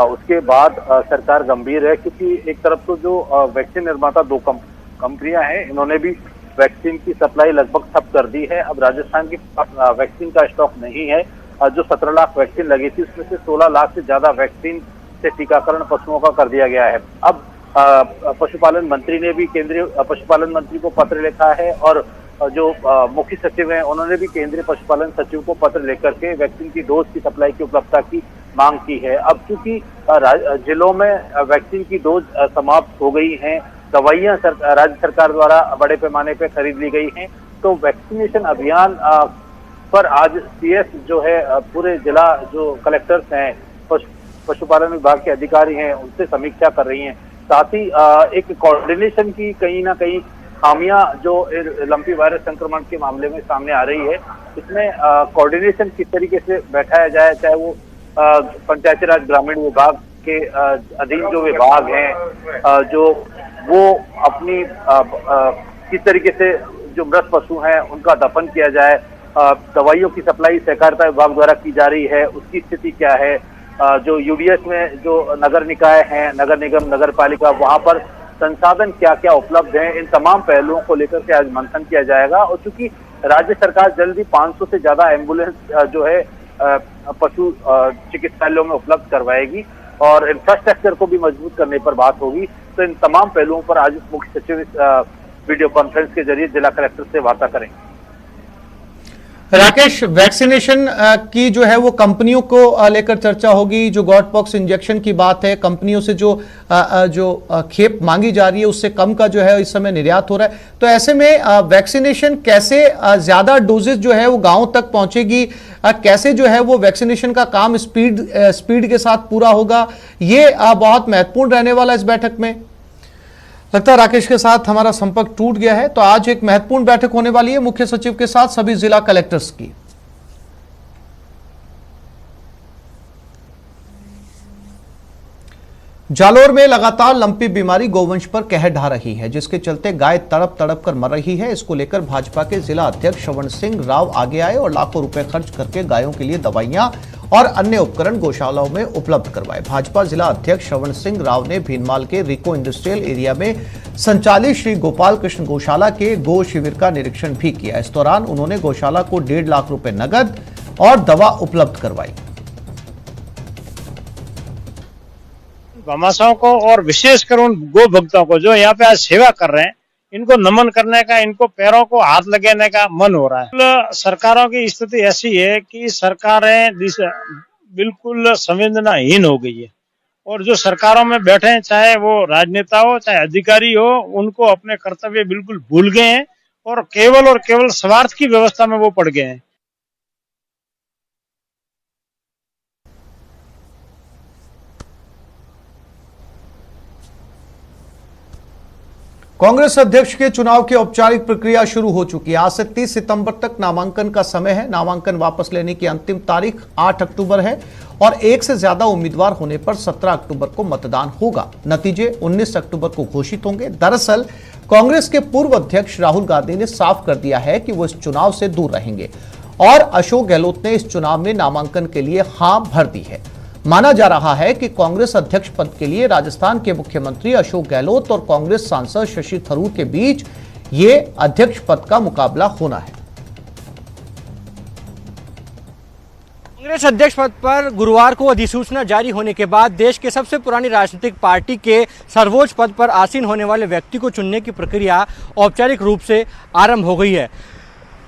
उसके बाद सरकार गंभीर है, क्योंकि एक तरफ तो जो वैक्सीन निर्माता 2 कंपनियां हैं, इन्होंने भी वैक्सीन की सप्लाई लगभग ठप कर दी है। अब राजस्थान की वैक्सीन का स्टॉक नहीं है। जो 17 लाख वैक्सीन लगी थी उसमें से 16 लाख से ज्यादा वैक्सीन से टीकाकरण पशुओं का कर दिया गया है। अब पशुपालन मंत्री ने भी केंद्रीय पशुपालन मंत्री को पत्र लिखा है और जो मुख्य सचिव हैं उन्होंने भी केंद्रीय पशुपालन सचिव को पत्र लेकर के वैक्सीन की डोज की सप्लाई की उपलब्धता की मांग की है। अब चूंकि जिलों में वैक्सीन की डोज समाप्त हो गई हैं, दवाइयां राज्य सरकार द्वारा बड़े पैमाने पर खरीद ली गई हैं, तो वैक्सीनेशन अभियान पर आज सीएस जो है पूरे जिला जो कलेक्टर्स हैं, पशुपालन विभाग के अधिकारी हैं, उनसे समीक्षा कर रही हैं। साथ ही एक कोऑर्डिनेशन की कहीं ना कहीं खामियां जो लंपी वायरस संक्रमण के मामले में सामने आ रही है, इसमें कोऑर्डिनेशन किस तरीके से बैठाया जाए, चाहे वो पंचायती राज ग्रामीण विभाग के अधीन जो विभाग हैं, जो वो अपनी किस तरीके से जो मृत पशु हैं उनका दफन किया जाए, दवाइयों की सप्लाई सहकारिता विभाग द्वारा की जा रही है, उसकी स्थिति क्या है, जो यूडीएच में जो नगर निकाय हैं, नगर निगम, नगर पालिका, वहां पर संसाधन क्या क्या उपलब्ध हैं, इन तमाम पहलुओं को लेकर के आज मंथन किया जाएगा। और चूंकि राज्य सरकार जल्दी 500 से ज्यादा एम्बुलेंस जो है पशु चिकित्सालयों में उपलब्ध करवाएगी और इंफ्रास्ट्रक्चर को भी मजबूत करने पर बात होगी, तो इन तमाम पहलुओं पर आज मुख्य सचिव वीडियो कॉन्फ्रेंस के जरिए जिला कलेक्टर से वार्ता करेंगे। राकेश, वैक्सीनेशन की जो है वो कंपनियों को लेकर चर्चा होगी। जो गॉटपॉक्स इंजेक्शन की बात है, कंपनियों से जो खेप मांगी जा रही है उससे कम का जो है इस समय निर्यात हो रहा है, तो ऐसे में वैक्सीनेशन कैसे ज्यादा डोजेज जो है वो गांव तक पहुंचेगी, कैसे जो है वो वैक्सीनेशन का काम स्पीड के साथ पूरा होगा, ये बहुत महत्वपूर्ण रहने वाला इस बैठक में। लगता है राकेश के साथ हमारा संपर्क टूट गया है। तो आज एक महत्वपूर्ण बैठक होने वाली है मुख्य सचिव के साथ सभी जिला कलेक्टर्स की। जालोर में लगातार लंपी बीमारी गोवंश पर कहर ढा रही है, जिसके चलते गाय तड़प तड़प कर मर रही है। इसको लेकर भाजपा के जिला अध्यक्ष श्रवण सिंह राव आगे आए और लाखों रुपए खर्च करके गायों के लिए दवाइयां और अन्य उपकरण गौशालाओं में उपलब्ध करवाए। भाजपा जिला अध्यक्ष श्रवण सिंह राव ने भीनमाल के रिको इंडस्ट्रियल एरिया में संचालित श्री गोपाल कृष्ण गौशाला के गो शिविर का निरीक्षण भी किया। इस दौरान उन्होंने गौशाला को 1.5 लाख रुपए नगद और दवा उपलब्ध करवाई। गौमाताओं को और विशेषकर उन गो भक्तों को जो यहाँ पे आज सेवा कर रहे हैं, इनको नमन करने का, इनको पैरों को हाथ लगाने का मन हो रहा है। सरकारों की स्थिति ऐसी है कि सरकारें बिल्कुल संवेदनाहीन हो गई है। और जो सरकारों में बैठे हैं, चाहे वो राजनेता हो चाहे अधिकारी हो, उनको अपने कर्तव्य बिल्कुल भूल गए हैं और केवल स्वार्थ की व्यवस्था में वो पड़ गए हैं। कांग्रेस अध्यक्ष के चुनाव की औपचारिक प्रक्रिया शुरू हो चुकी है। आज से 30 सितंबर तक नामांकन का समय है। नामांकन वापस लेने की अंतिम तारीख 8 अक्टूबर है और एक से ज्यादा उम्मीदवार होने पर 17 अक्टूबर को मतदान होगा। नतीजे 19 अक्टूबर को घोषित होंगे। दरअसल कांग्रेस के पूर्व अध्यक्ष राहुल गांधी ने साफ कर दिया है कि वो इस चुनाव से दूर रहेंगे और अशोक गहलोत ने इस चुनाव में नामांकन के लिए हां भर दी है। माना जा रहा है कि कांग्रेस अध्यक्ष पद के लिए राजस्थान के मुख्यमंत्री अशोक गहलोत और कांग्रेस सांसद शशि थरूर के बीच ये अध्यक्ष पद का मुकाबला होना है। कांग्रेस अध्यक्ष पद पर गुरुवार को अधिसूचना जारी होने के बाद देश के सबसे पुरानी राजनीतिक पार्टी के सर्वोच्च पद पर आसीन होने वाले व्यक्ति को चुनने की प्रक्रिया औपचारिक रूप से आरंभ हो गई है।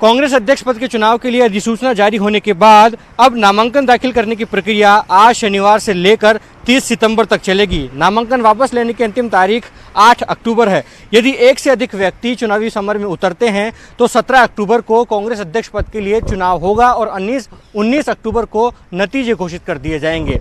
कांग्रेस अध्यक्ष पद के चुनाव के लिए अधिसूचना जारी होने के बाद अब नामांकन दाखिल करने की प्रक्रिया आज शनिवार से लेकर 30 सितंबर तक चलेगी। नामांकन वापस लेने की अंतिम तारीख 8 अक्टूबर है। यदि एक से अधिक व्यक्ति चुनावी समर में उतरते हैं तो 17 अक्टूबर को कांग्रेस अध्यक्ष पद के लिए चुनाव होगा और 19 अक्टूबर को नतीजे घोषित कर दिए जाएंगे।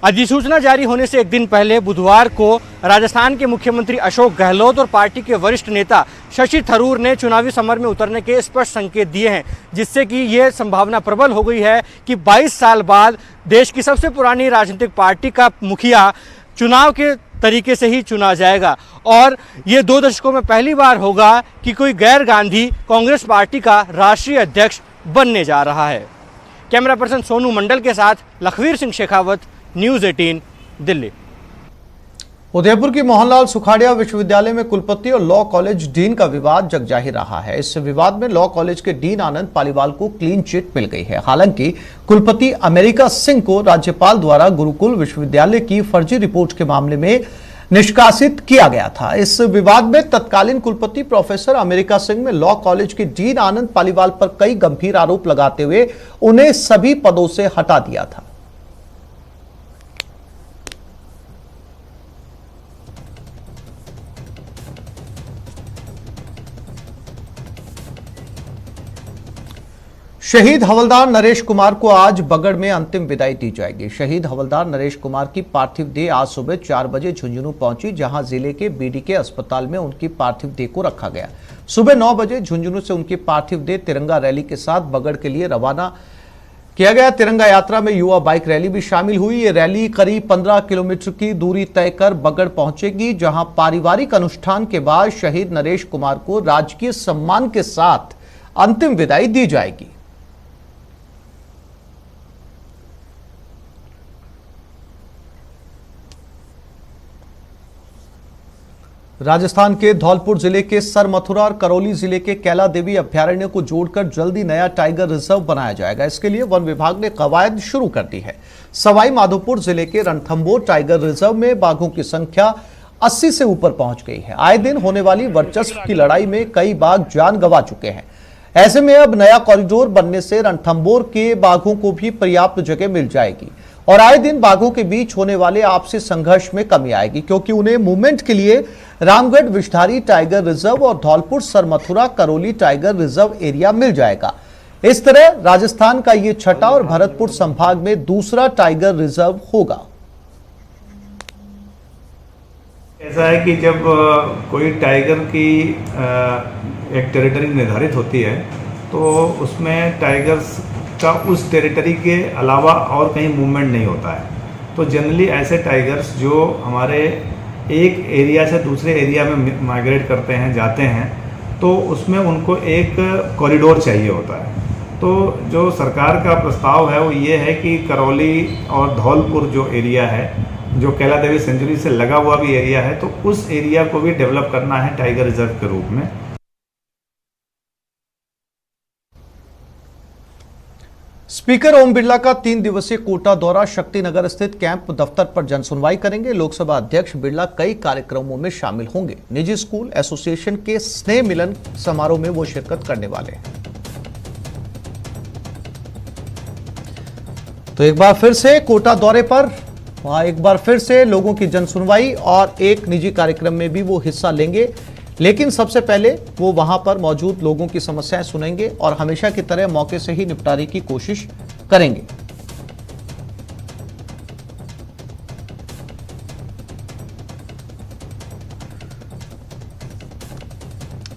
अधिसूचना जारी होने से एक दिन पहले बुधवार को राजस्थान के मुख्यमंत्री अशोक गहलोत और पार्टी के वरिष्ठ नेता शशि थरूर ने चुनावी समर में उतरने के स्पष्ट संकेत दिए हैं, जिससे कि ये संभावना प्रबल हो गई है कि 22 साल बाद देश की सबसे पुरानी राजनीतिक पार्टी का मुखिया चुनाव के तरीके से ही चुना जाएगा। और ये 2 दशकों में पहली बार होगा कि कोई गैर गांधी कांग्रेस पार्टी का राष्ट्रीय अध्यक्ष बनने जा रहा है। कैमरा पर्सन सोनू मंडल के साथ लखवीर सिंह शेखावत, न्यूज़ 18 दिल्ली। उदयपुर की मोहनलाल सुखाड़िया विश्वविद्यालय में कुलपति और लॉ कॉलेज डीन का विवाद जगजाहिर रहा है। इस विवाद में लॉ कॉलेज के डीन आनंद पालीवाल को क्लीन चिट मिल गई है। हालांकि कुलपति अमेरिका सिंह को राज्यपाल द्वारा गुरुकुल विश्वविद्यालय की फर्जी रिपोर्ट के मामले में निष्कासित किया गया था। इस विवाद में तत्कालीन कुलपति प्रोफेसर अमेरिका सिंह ने लॉ कॉलेज के डीन आनंद पालीवाल पर कई गंभीर आरोप लगाते हुए उन्हें सभी पदों से हटा दिया था। शहीद हवलदार नरेश कुमार को आज बगड़ में अंतिम विदाई दी जाएगी। शहीद हवलदार नरेश कुमार की पार्थिव देह आज सुबह 4 बजे झुंझुनू पहुंची, जहां जिले के बीडीके अस्पताल में उनकी पार्थिव देह को रखा गया। सुबह 9 बजे झुंझुनू से उनकी पार्थिव देह तिरंगा रैली के साथ बगड़ के लिए रवाना किया गया। तिरंगा यात्रा में युवा बाइक रैली भी शामिल हुई। ये रैली करीब 15 किलोमीटर की दूरी तय कर बगड़ पहुंचेगी, जहां पारिवारिक अनुष्ठान के बाद शहीद नरेश कुमार को राजकीय सम्मान के साथ अंतिम विदाई दी जाएगी। राजस्थान के धौलपुर जिले के सरमथुरा और करौली जिले के कैला देवी अभ्यारण्य को जोड़कर जल्दी नया टाइगर रिजर्व बनाया जाएगा। इसके लिए वन विभाग ने कवायद शुरू कर दी है। सवाई माधोपुर जिले के रणथंभौर टाइगर रिजर्व में बाघों की संख्या 80 से ऊपर पहुंच गई है। आए दिन होने वाली वर्चस्व की लड़ाई में कई बाघ जान गंवा चुके हैं। ऐसे में अब नया कॉरिडोर बनने से रणथंभौर के बाघों को भी पर्याप्त जगह मिल जाएगी और आए दिन बाघों के बीच होने वाले आपसी संघर्ष में कमी आएगी, क्योंकि उन्हें मूवमेंट के लिए रामगढ़ विषधारी टाइगर रिजर्व और Dholpur Sarmathura Karauli tiger reserve area मिल जाएगा। इस तरह राजस्थान का ये छठा और भरतपुर संभाग में दूसरा टाइगर रिजर्व होगा। ऐसा है कि जब कोई टाइगर की एक टेरिटरी निर्धारित होती है तो उसमें टाइगर्स का उस टेरिटरी के अलावा और कहीं मूवमेंट नहीं होता है। तो जनरली ऐसे टाइगर्स जो हमारे एक एरिया से दूसरे एरिया में माइग्रेट करते हैं, जाते हैं, तो उसमें उनको एक कॉरिडोर चाहिए होता है। तो जो सरकार का प्रस्ताव है वो ये है कि करौली और धौलपुर जो एरिया है, जो कैला देवी सेंचुरी से लगा हुआ भी एरिया है, तो उस एरिया को भी डेवलप करना है टाइगर रिजर्व के रूप में। स्पीकर ओम बिरला का 3 दिवसीय कोटा दौरा। शक्तिनगर स्थित कैंप दफ्तर पर जनसुनवाई करेंगे। लोकसभा अध्यक्ष बिरला कई कार्यक्रमों में शामिल होंगे। निजी स्कूल एसोसिएशन के स्नेह मिलन समारोह में वो शिरकत करने वाले हैं। तो एक बार फिर से कोटा दौरे पर, वहां एक बार फिर से लोगों की जनसुनवाई और एक निजी कार्यक्रम में भी वो हिस्सा लेंगे, लेकिन सबसे पहले वो वहां पर मौजूद लोगों की समस्याएं सुनेंगे और हमेशा की तरह मौके से ही निपटारे की कोशिश करेंगे।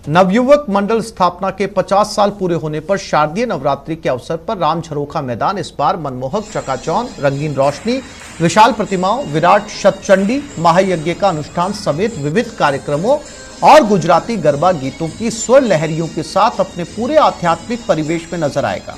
नवयुवक मंडल स्थापना के 50 साल पूरे होने पर शारदीय नवरात्रि के अवसर पर राम झरोखा मैदान इस बार मनमोहक चकाचौंध, रंगीन रोशनी, विशाल प्रतिमाओं, विराट शतचंडी महायज्ञ का अनुष्ठान समेत विविध कार्यक्रमों और गुजराती गरबा गीतों की स्वर लहरियों के साथ अपने पूरे आध्यात्मिक परिवेश में नजर आएगा।